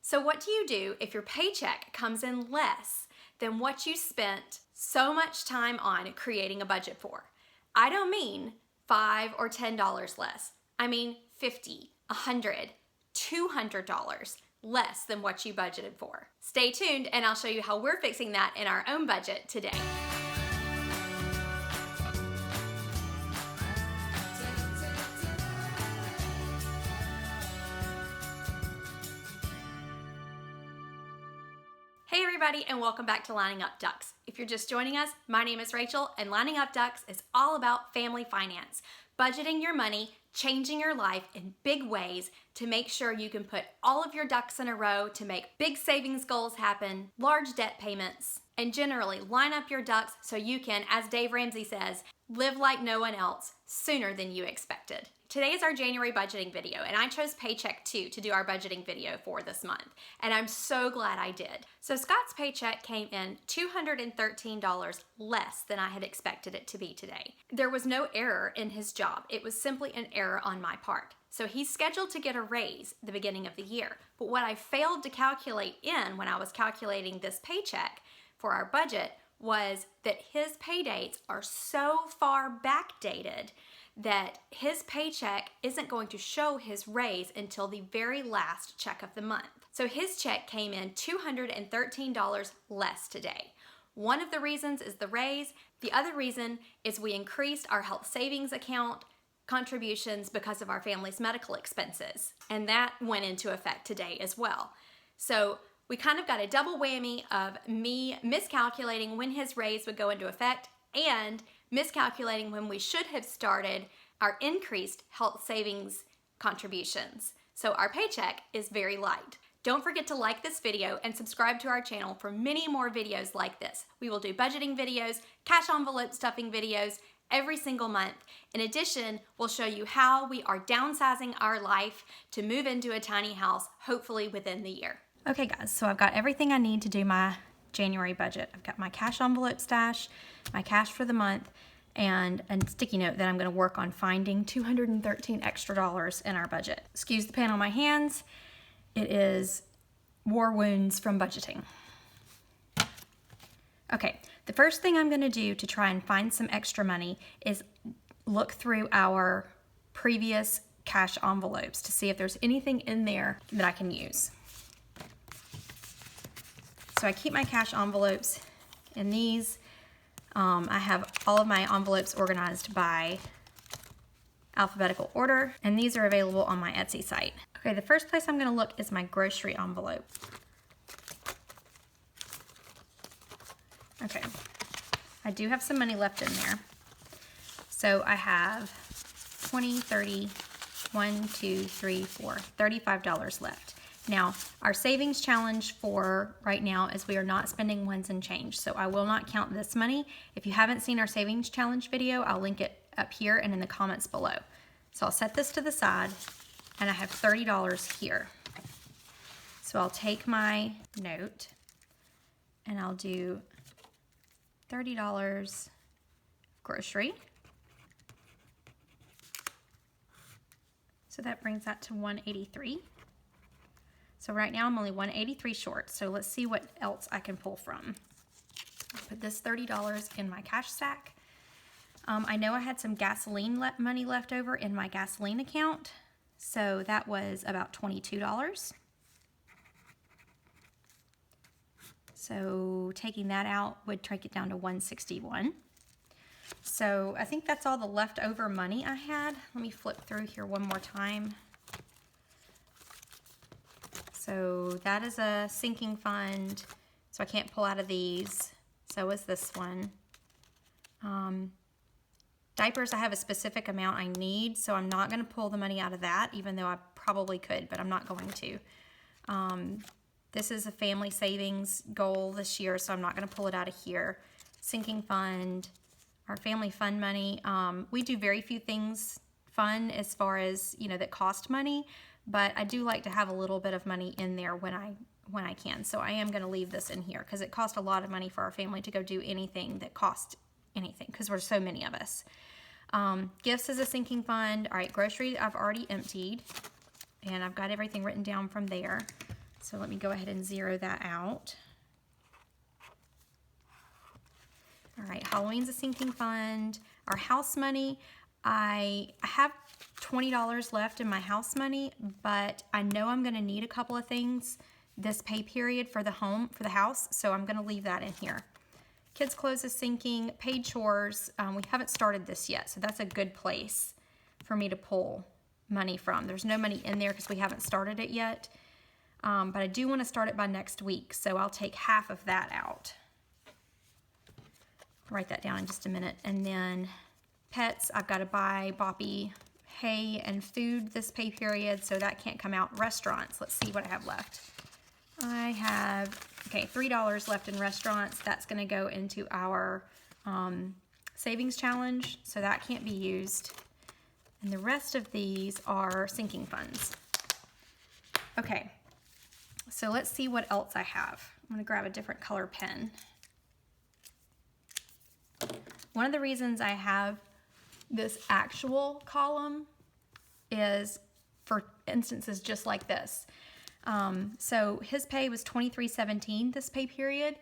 So what do you do if your paycheck comes in less than what you spent so much time on creating a budget for? I don't mean $5 or $10 less. I mean $50, $100, $200 less than what you budgeted for. Stay tuned and I'll show you how we're fixing that in our own budget today. Hey everybody, and welcome back to Lining Up Ducks. If you're just joining us, my name is Rachel, and Lining Up Ducks is all about family finance, budgeting your money, changing your life in big ways to make sure you can put all of your ducks in a row to make big savings goals happen, large debt payments, and generally line up your ducks so you can, as Dave Ramsey says, live like no one else sooner than you expected. Today is our January budgeting video, and I chose Paycheck 2 to do our budgeting video for this month, and I'm so glad I did. So Scott's paycheck came in $213 less than I had expected it to be today. There was no error in his job. It was simply an error on my part. So he's scheduled to get a raise at the beginning of the year, but what I failed to calculate in when I was calculating this paycheck for our budget was that his pay dates are so far backdated that his paycheck isn't going to show his raise until the very last check of the month. So his check came in $213 less today. One of the reasons is the raise. The other reason is we increased our health savings account contributions because of our family's medical expenses. And that went into effect today as well. So we kind of got a double whammy of me miscalculating when his raise would go into effect and miscalculating when we should have started our increased health savings contributions. So our paycheck is very light. Don't forget to like this video and subscribe to our channel for many more videos like this. We will do budgeting videos, cash envelope stuffing videos every single month. In addition, we'll show you how we are downsizing our life to move into a tiny house, hopefully within the year. Okay guys, so I've got everything I need to do my January budget. I've got my cash envelope stash, my cash for the month, and a sticky note that I'm going to work on finding $213 extra in our budget. Excuse the pain on my hands. It is war wounds from budgeting. Okay, the first thing I'm going to do to try and find some extra money is look through our previous cash envelopes to see if there's anything in there that I can use. So I keep my cash envelopes in these. I have all of my envelopes organized by alphabetical order, and these are available on my Etsy site. Okay, the first place I'm going to look is my grocery envelope. Okay, I do have some money left in there. So I have 20, 30, 1, 2, 3, 4, $35 left. Now, our savings challenge for right now is we are not spending ones and change, so I will not count this money. If you haven't seen our savings challenge video, I'll link it up here and in the comments below. So I'll set this to the side, and I have $30 here. So I'll take my note, and I'll do $30 grocery. So that brings that to $183. So right now I'm only $183 short, so let's see what else I can pull from. I'll put this $30 in my cash stack. I know I had some gasoline money left over in my gasoline account, so that was about $22. So taking that out would take it down to $161. So I think that's all the leftover money I had. Let me flip through here one more time. So that is a sinking fund, so I can't pull out of these. So is this one. Diapers, I have a specific amount I need, so I'm not going to pull the money out of that, even though I probably could, but I'm not going to. This is a family savings goal this year, so I'm not going to pull it out of here. Sinking fund, our family fund money. We do very few things fun as far as, that cost money. But I do like to have a little bit of money in there when I can. So I am going to leave this in here because it costs a lot of money for our family to go do anything that costs anything because we're so many of us. Gifts is a sinking fund. All right, grocery I've already emptied, and I've got everything written down from there. So let me go ahead and zero that out. All right, Halloween's a sinking fund. Our house money, I have $20 left in my house money, but I know I'm gonna need a couple of things this pay period for the house, so I'm gonna leave that in here. Kids' clothes is sinking, paid chores. We haven't started this yet, so that's a good place for me to pull money from. There's no money in there because we haven't started it yet, but I do wanna start it by next week, so I'll take half of that out. Write that down in just a minute. And then pets, I've got to buy Boppy hay and food this pay period, so that can't come out. Restaurants, let's see what I have left. I have, okay, $3 left in restaurants. That's going to go into our savings challenge, so that can't be used. And the rest of these are sinking funds. Okay, so let's see what else I have. I'm going to grab a different color pen. One of the reasons I have this actual column is for instances just like this. So his pay was $23.17 this pay period,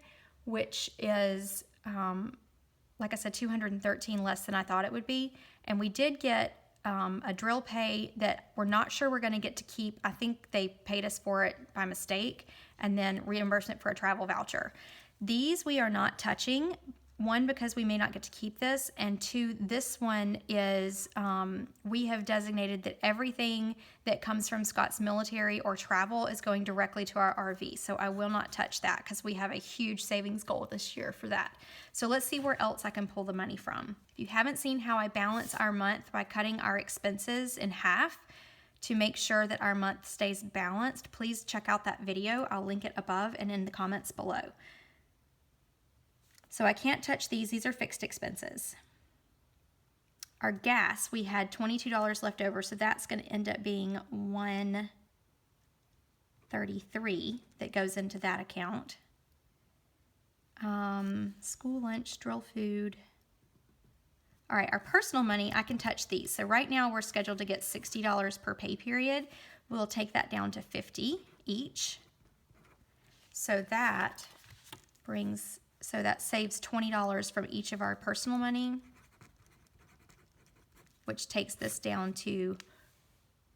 which is, like I said, $213 less than I thought it would be. And we did get a drill pay that we're not sure we're going to get to keep. I think they paid us for it by mistake, and then reimbursement for a travel voucher. These we are not touching. One, because we may not get to keep this, and two, this one is, we have designated that everything that comes from Scott's military or travel is going directly to our RV, so I will not touch that because we have a huge savings goal this year for that. So let's see where else I can pull the money from. If you haven't seen how I balance our month by cutting our expenses in half to make sure that our month stays balanced, please check out that video. I'll link it above and in the comments below. So I can't touch these. These are fixed expenses. Our gas, we had $22 left over, so that's going to end up being $133 that goes into that account. School lunch, drill food. All right, our personal money, I can touch these. So right now we're scheduled to get $60 per pay period. We'll take that down to $50 each. So that saves $20 from each of our personal money, which takes this down to,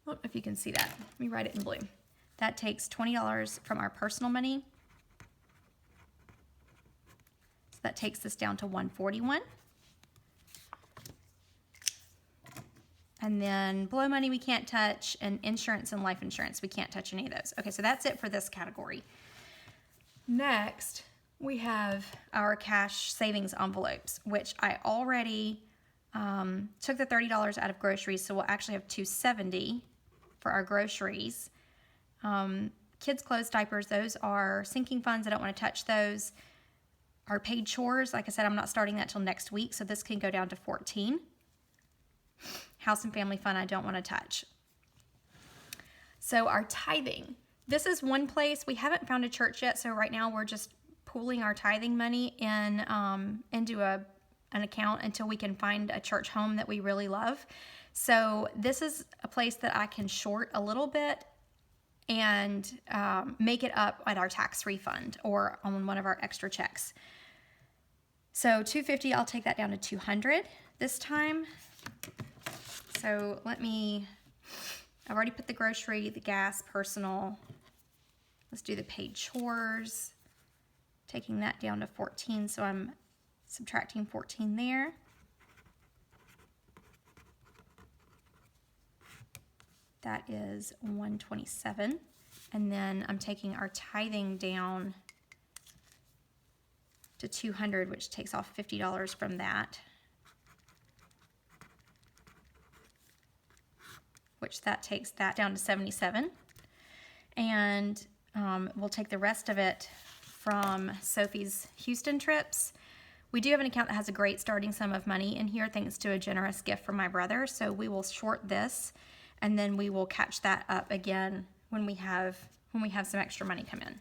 I don't know if you can see that. Let me write it in blue. That takes $20 from our personal money. So that takes this down to $141. And then below money we can't touch, and insurance and life insurance, we can't touch any of those. Okay, so that's it for this category. Next, we have our cash savings envelopes, which I already took the $30 out of groceries, so we'll actually have $270 for our groceries. Kids' clothes, diapers, those are sinking funds. I don't want to touch those. Our paid chores, like I said, I'm not starting that till next week, so this can go down to $14. House and family fund, I don't want to touch. So our tithing, this is one place. We haven't found a church yet, so right now we're just pooling our tithing money in into an account until we can find a church home that we really love. So this is a place that I can short a little bit and make it up at our tax refund or on one of our extra checks. So $250, I'll take that down to $200 this time. So I've already put the grocery, the gas, personal. Let's do the paid chores. Taking that down to 14, so I'm subtracting 14 there. That is 127. And then I'm taking our tithing down to 200, which takes off $50 from that. Which that takes that down to 77. And we'll take the rest of it from Sophie's Houston trips. We do have an account that has a great starting sum of money in here thanks to a generous gift from my brother. So we will short this, and then we will catch that up again when we have some extra money come in.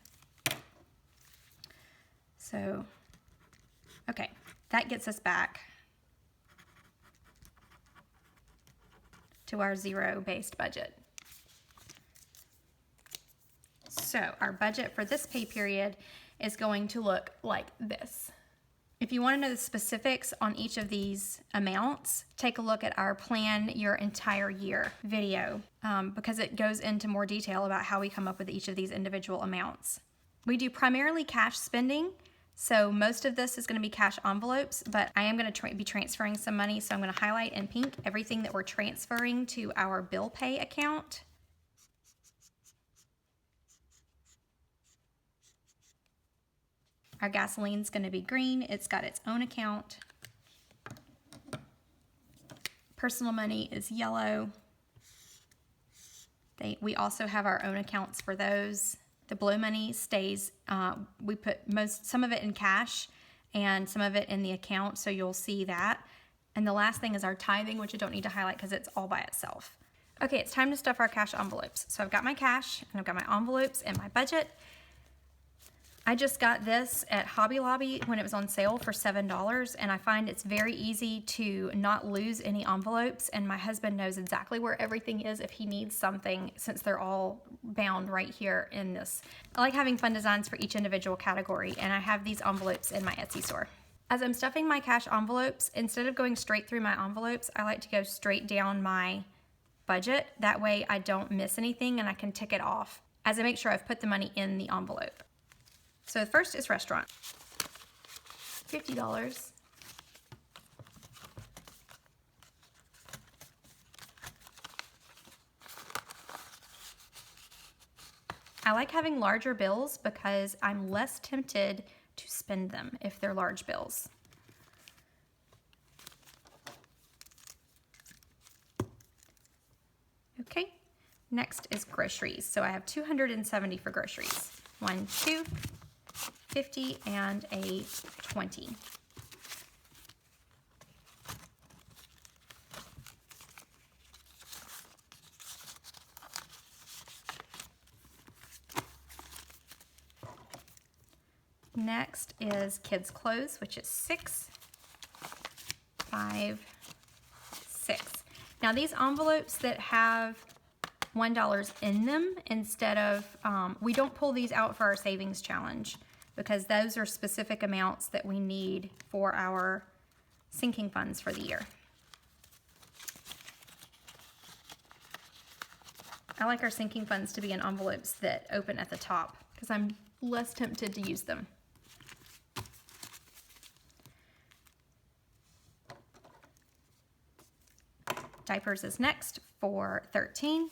So, okay, that gets us back to our zero-based budget. So our budget for this pay period is going to look like this. If you want to know the specifics on each of these amounts, take a look at our Plan Your Entire Year video because it goes into more detail about how we come up with each of these individual amounts. We do primarily cash spending, so most of this is going to be cash envelopes, but I am going to be transferring some money, so I'm going to highlight in pink everything that we're transferring to our bill pay account. Our gasoline's going to be green. It's got its own account. Personal money is yellow. We also have our own accounts for those. The blue money stays, we put some of it in cash and some of it in the account, so you'll see that. And the last thing is our tithing, which I don't need to highlight because it's all by itself. Okay, it's time to stuff our cash envelopes. So I've got my cash and I've got my envelopes and my budget. I just got this at Hobby Lobby when it was on sale for $7, and I find it's very easy to not lose any envelopes, and my husband knows exactly where everything is if he needs something, since they're all bound right here in this. I like having fun designs for each individual category, and I have these envelopes in my Etsy store. As I'm stuffing my cash envelopes, instead of going straight through my envelopes, I like to go straight down my budget. That way I don't miss anything and I can tick it off as I make sure I've put the money in the envelope. So the first is restaurant. $50. I like having larger bills because I'm less tempted to spend them if they're large bills. Okay, next is groceries. So I have $270 for groceries. 1, 2, 50, and a 20. Next is kids' clothes, which is 6, 5, 6. Now these envelopes that have $1 in them, instead of, we don't pull these out for our savings challenge because those are specific amounts that we need for our sinking funds for the year. I like our sinking funds to be in envelopes that open at the top because I'm less tempted to use them. Diapers is next for 13.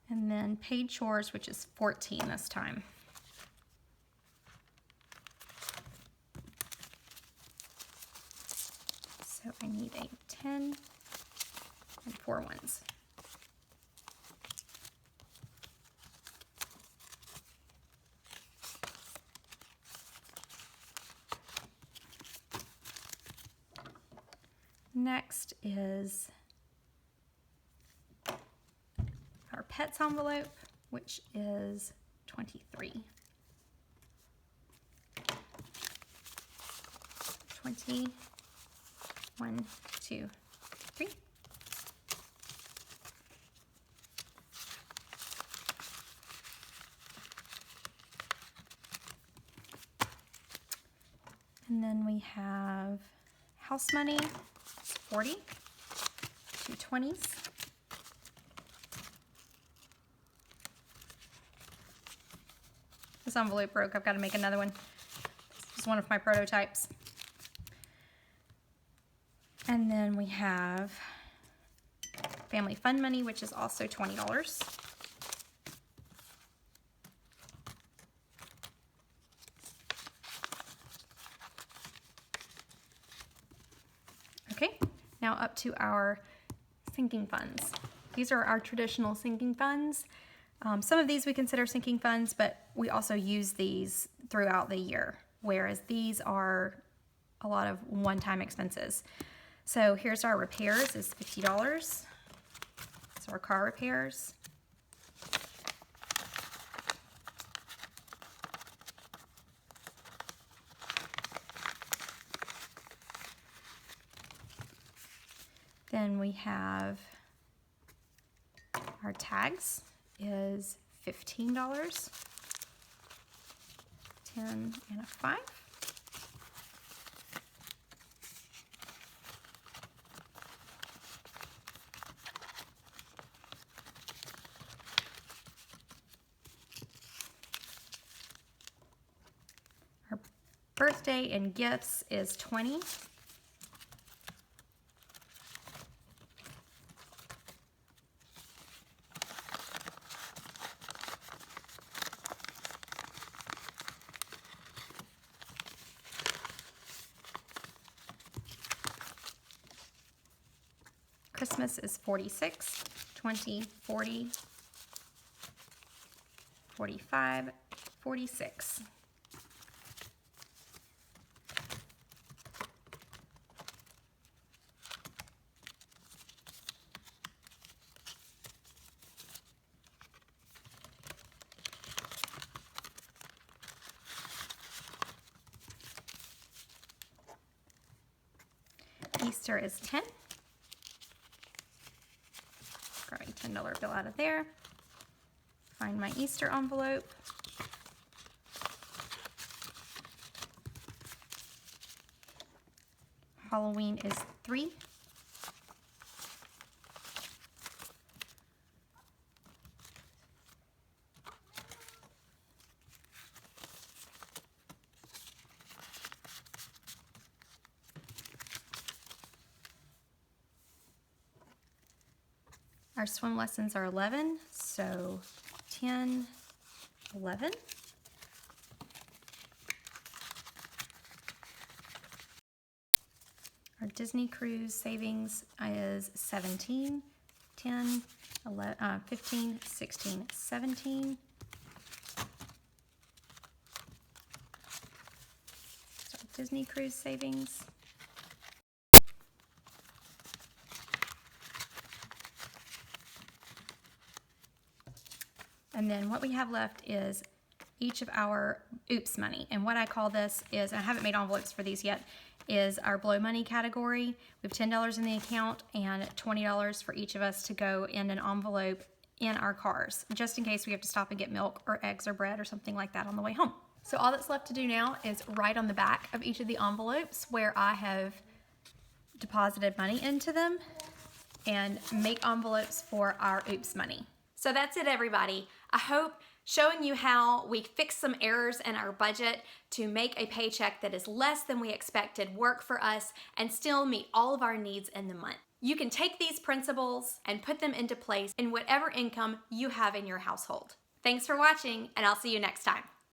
And then paid chores, which is 14 this time. So I need a 10 and 4 ones. Next is our pets envelope, which is 23. 20, 1, 2, 3. And then we have house money, 40, 2 20s. This envelope broke. I've got to make another one. This is one of my prototypes. And then we have family fund money, which is also $20. Okay, now up to our sinking funds. These are our traditional sinking funds. Some of these we consider sinking funds, but we also use these throughout the year. whereas these are a lot of one-time expenses. So here's our repairs is $50. So our car repairs. Then we have our tags is $15, 10 and a 5. Our birthday and gifts is 20. Christmas is 46, 20, 40, 45, 46. Easter is 10. Grab a $10 bill out of there. Find my Easter envelope. Halloween is 3. Our swim lessons are 11, so 10, 11. Our Disney cruise savings is 17, 10, 11, 15, 16, 17. So Disney cruise savings. And then what we have left is each of our oops money. And what I call this is, and I haven't made envelopes for these yet, is our blow money category. We have $10 in the account and $20 for each of us to go in an envelope in our cars, just in case we have to stop and get milk or eggs or bread or something like that on the way home. So all that's left to do now is write on the back of each of the envelopes where I have deposited money into them and make envelopes for our oops money. So that's it, everybody. I hope showing you how we fix some errors in our budget to make a paycheck that is less than we expected work for us and still meet all of our needs in the month. You can take these principles and put them into place in whatever income you have in your household. Thanks for watching, and I'll see you next time.